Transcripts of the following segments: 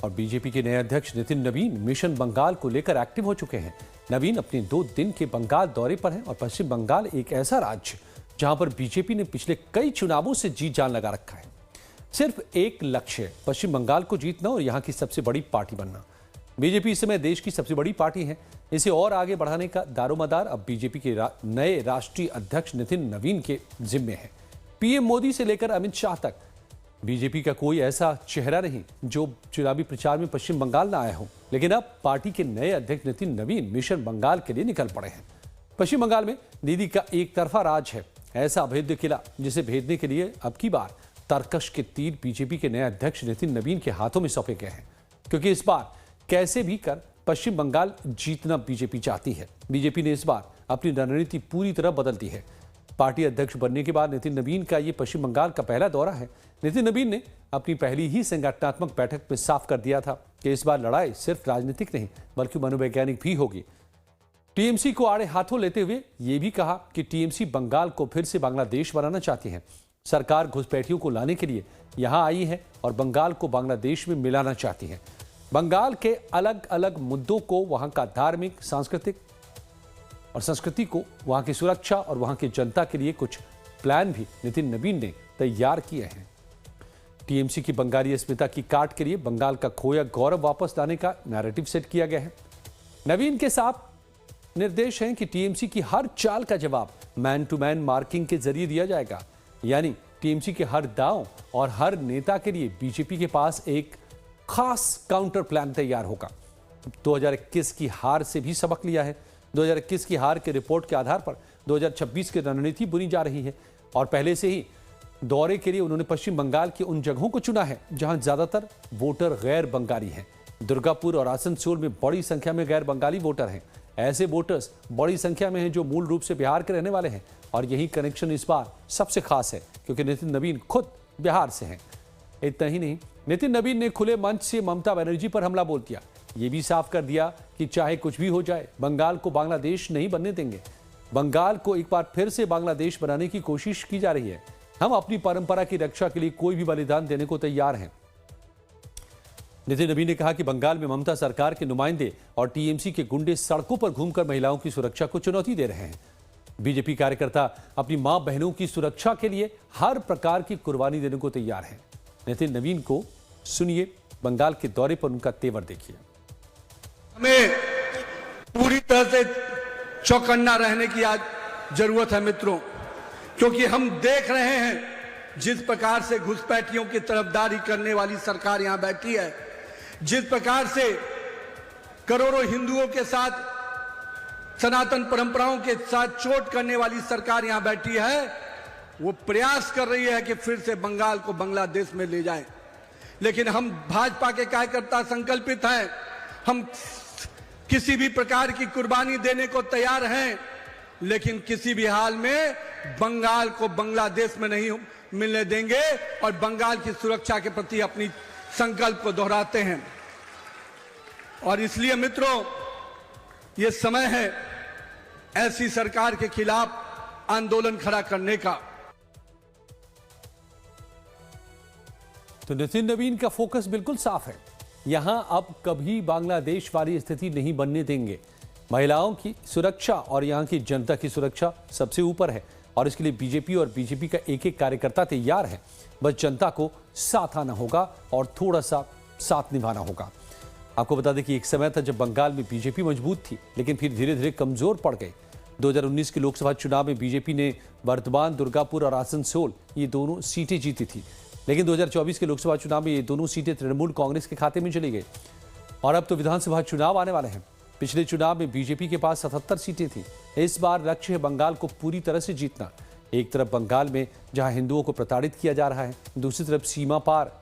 और बीजेपी के नए अध्यक्ष नितिन नवीन मिशन बंगाल को लेकर एक्टिव हो चुके हैं। नवीन अपने 2 दिन के बंगाल दौरे पर हैं और पश्चिम बंगाल एक ऐसा राज्य जहां पर बीजेपी ने पिछले कई चुनावों से जी जान लगा रखा है। सिर्फ एक लक्ष्य है, पश्चिम बंगाल को जीतना और यहां की सबसे बड़ी पार्टी बनना। बीजेपी इस समय देश की सबसे बड़ी पार्टी है। इसे और आगे बढ़ाने का दारोमदार अब बीजेपी के नए राष्ट्रीय अध्यक्ष नितिन नवीन के जिम्मे है। पीएम मोदी से लेकर अमित शाह तक बीजेपी का कोई ऐसा चेहरा नहीं जो चुनावी प्रचार में पश्चिम बंगाल न आया हो, लेकिन अब पार्टी के नए अध्यक्ष नितिन नवीन मिशन बंगाल के लिए निकल पड़े हैं। पश्चिम बंगाल में दीदी का एक तरफा राज है, ऐसा अभेद्य किला जिसे भेदने के लिए अब की बार तरकश के तीर बीजेपी के नए अध्यक्ष नितिन नवीन के हाथों में सौंपे गए हैं, क्योंकि इस बार कैसे भी कर पश्चिम बंगाल जीतना बीजेपी चाहती है। बीजेपी ने इस बार अपनी रणनीति पूरी तरह बदल दी है। पार्टी अध्यक्ष बनने के बाद नितिन नवीन का ये पश्चिम बंगाल का पहला दौरा है। नितिन नवीन ने अपनी पहली ही संगठनात्मक बैठक में साफ कर दिया था कि इस बार लड़ाई सिर्फ राजनीतिक नहीं बल्कि मनोवैज्ञानिक भी होगी। टीएमसी को आड़े हाथों लेते हुए ये भी कहा कि टीएमसी बंगाल को फिर से बांग्लादेश बनाना चाहती है। सरकार घुसपैठियों को लाने के लिए यहां आई है और बंगाल को बांग्लादेश में मिलाना चाहती है। बंगाल के अलग अलग मुद्दों को, वहां का धार्मिक, सांस्कृतिक और संस्कृति को, वहां की सुरक्षा और वहां की जनता के लिए कुछ प्लान भी नितिन नवीन ने तैयार किए हैं। टीएमसी की बंगाली अस्मिता की काट के लिए बंगाल का खोया गौरव वापस लाने का नैरेटिव सेट किया गया है। नवीन के साथ निर्देश हैं कि टीएमसी की हर चाल का जवाब मैन टू मैन मार्किंग के जरिए दिया जाएगा, यानी टीएमसी के हर दांव और हर नेता के लिए बीजेपी के पास एक खास काउंटर प्लान तैयार होगा। 2021 की हार से भी सबक लिया है। 2021 की हार के रिपोर्ट के आधार पर 2026 की रणनीति बुनी जा रही है और पहले से ही दौरे के लिए उन्होंने पश्चिम बंगाल की उन जगहों को चुना है जहां ज्यादातर वोटर गैर बंगाली हैं। दुर्गापुर और आसनसोल में बड़ी संख्या में गैर बंगाली वोटर हैं। ऐसे वोटर्स बड़ी संख्या में हैं जो मूल रूप से बिहार के रहने वाले हैं और यही कनेक्शन इस बार सबसे खास है क्योंकि नितिन नवीन खुद बिहार से हैं। इतना ही नहीं, नितिन नवीन ने खुले मंच से ममता बनर्जी पर हमला बोल दिया। ये भी साफ कर दिया कि चाहे कुछ भी हो जाए बंगाल को बांग्लादेश नहीं बनने देंगे। बंगाल को एक बार फिर से बांग्लादेश बनाने की कोशिश की जा रही है। हम अपनी परंपरा की रक्षा के लिए कोई भी बलिदान देने को तैयार हैं। नितिन नवीन ने कहा कि बंगाल में ममता सरकार के नुमाइंदे और टीएमसी के गुंडे सड़कों पर घूमकर महिलाओं की सुरक्षा को चुनौती दे रहे हैं। बीजेपी कार्यकर्ता अपनी मां बहनों की सुरक्षा के लिए हर प्रकार की कुर्बानी देने को तैयार हैं। नितिन नवीन को सुनिए, बंगाल के दौरे पर उनका तेवर देखिए। हमें पूरी तरह से चौकन्ना रहने की आज जरूरत है मित्रों, क्योंकि हम देख रहे हैं जिस प्रकार से घुसपैठियों की तरफदारी करने वाली सरकार यहां बैठी है, जिस प्रकार से करोड़ों हिंदुओं के साथ, सनातन परंपराओं के साथ चोट करने वाली सरकार यहां बैठी है, वो प्रयास कर रही है कि फिर से बंगाल को बांग्लादेश में ले जाए। लेकिन हम भाजपा के कार्यकर्ता संकल्पित हैं, हम किसी भी प्रकार की कुर्बानी देने को तैयार हैं, लेकिन किसी भी हाल में बंगाल को बांग्लादेश में नहीं मिलने देंगे और बंगाल की सुरक्षा के प्रति अपनी संकल्प को दोहराते हैं। और इसलिए मित्रों, ये समय है ऐसी सरकार के खिलाफ आंदोलन खड़ा करने का। तो नितिन नवीन का फोकस बिल्कुल साफ है। यहां अब कभी बांग्लादेश वाली स्थिति नहीं बनने देंगे। महिलाओं की सुरक्षा और यहां की जनता की सुरक्षा सबसे ऊपर है और इसके लिए बीजेपी और बीजेपी का एक एक कार्यकर्ता तैयार है। बस जनता को साथ आना होगा और थोड़ा सा साथ निभाना होगा। आपको बता दें कि एक समय था जब बंगाल में बीजेपी मजबूत थी, लेकिन फिर धीरे धीरे कमजोर पड़ गई। 2019 के लोकसभा चुनाव में बीजेपी ने वर्धमान, दुर्गापुर और आसनसोल ये दोनों सीटें जीती थी, लेकिन 2024 के लोकसभा चुनाव में ये दोनों सीटें तृणमूल कांग्रेस के खाते में चली गई और अब तो विधानसभा चुनाव आने वाले हैं। पिछले चुनाव में बीजेपी के पास 77 सीटें थी। इस बार लक्ष्य है बंगाल को पूरी तरह से जीतना। एक तरफ बंगाल में जहां हिंदुओं को प्रताड़ित किया जा रहा है, दूसरी तरफ सीमा पार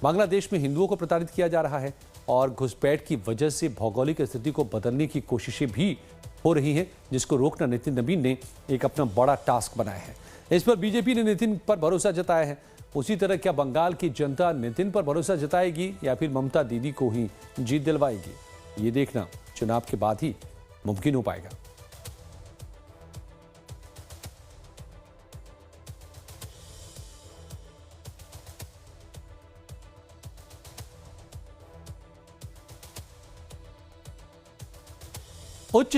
बांग्लादेश में हिंदुओं को प्रताड़ित किया जा रहा है और घुसपैठ की वजह से भौगोलिक स्थिति को बदलने की कोशिशें भी हो रही हैं, जिसको रोकना नितिन नवीन ने एक अपना बड़ा टास्क बनाया है। इस पर बीजेपी ने नितिन पर भरोसा जताया है। उसी तरह क्या बंगाल की जनता नितिन पर भरोसा जताएगी या फिर ममता दीदी को ही जीत दिलवाएगी, ये देखना चुनाव के बाद ही मुमकिन हो पाएगा।